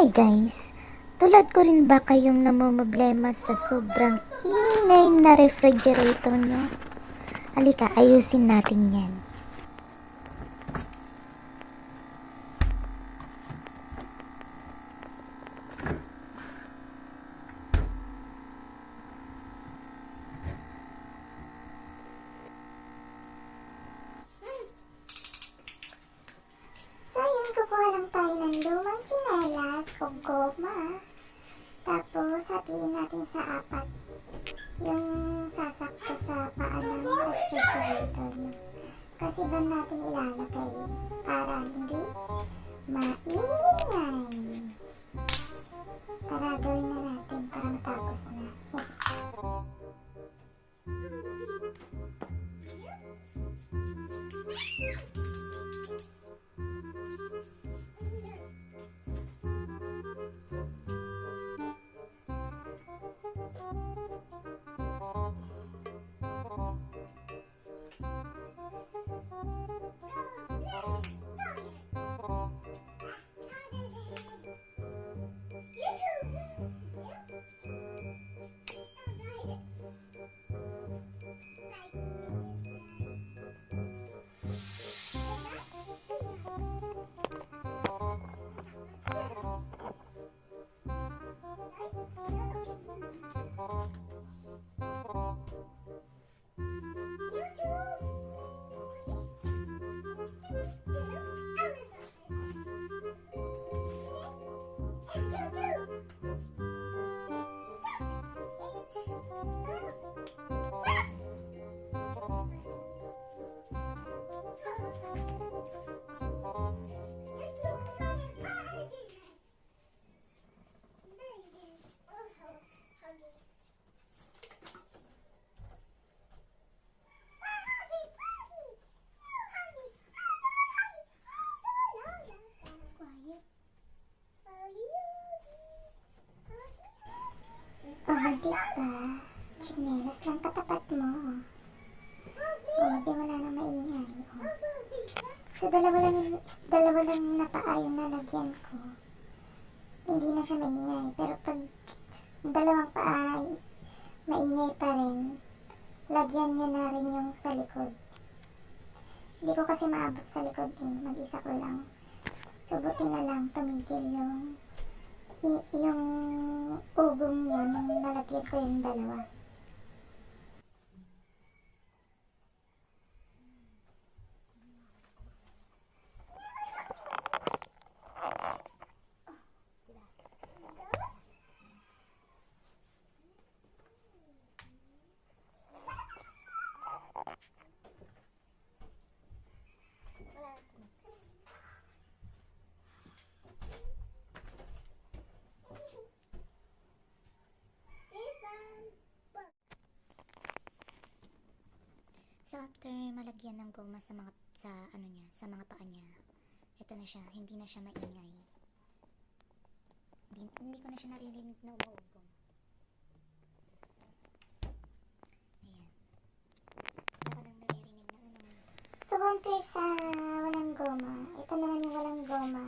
Hi guys! Tulad ko rin ba kayong namomroblema sa sobrang ingay na refrigerator nyo? Halika, ayusin natin yan. So yun, kukuha lang tayo ng lumang tsinelas o goma. Tapos, hatiin natin sa apat. Yung sasakto sa paa ng refrigerator nyo. Kasi doon natin ilalagay para hindi maingay. Tara, gawin na natin para matapos na. Oh, di ba? Tsinelas lang katapat mo. Oh, di wala nang maingay. Oh. So, dalawa lang na paa yung nalagyan ko. Hindi na siya maingay. Pero pag dalawang paa maingay pa rin, lagyan nyo na rin yung sa likod. Hindi ko kasi maabot sa likod eh. Mag-isa ko lang. So, buti na lang tumigil yung ugong niya nung nalagyan ko yung dalawa. So after malagyan ng goma sa mga paa niya, ito na siya, hindi na siya maingay. Hindi ko na siya naririnig na umuugong. Ayan. Wala ka nang naririnig na So, compare sa walang goma, ito naman yung walang goma.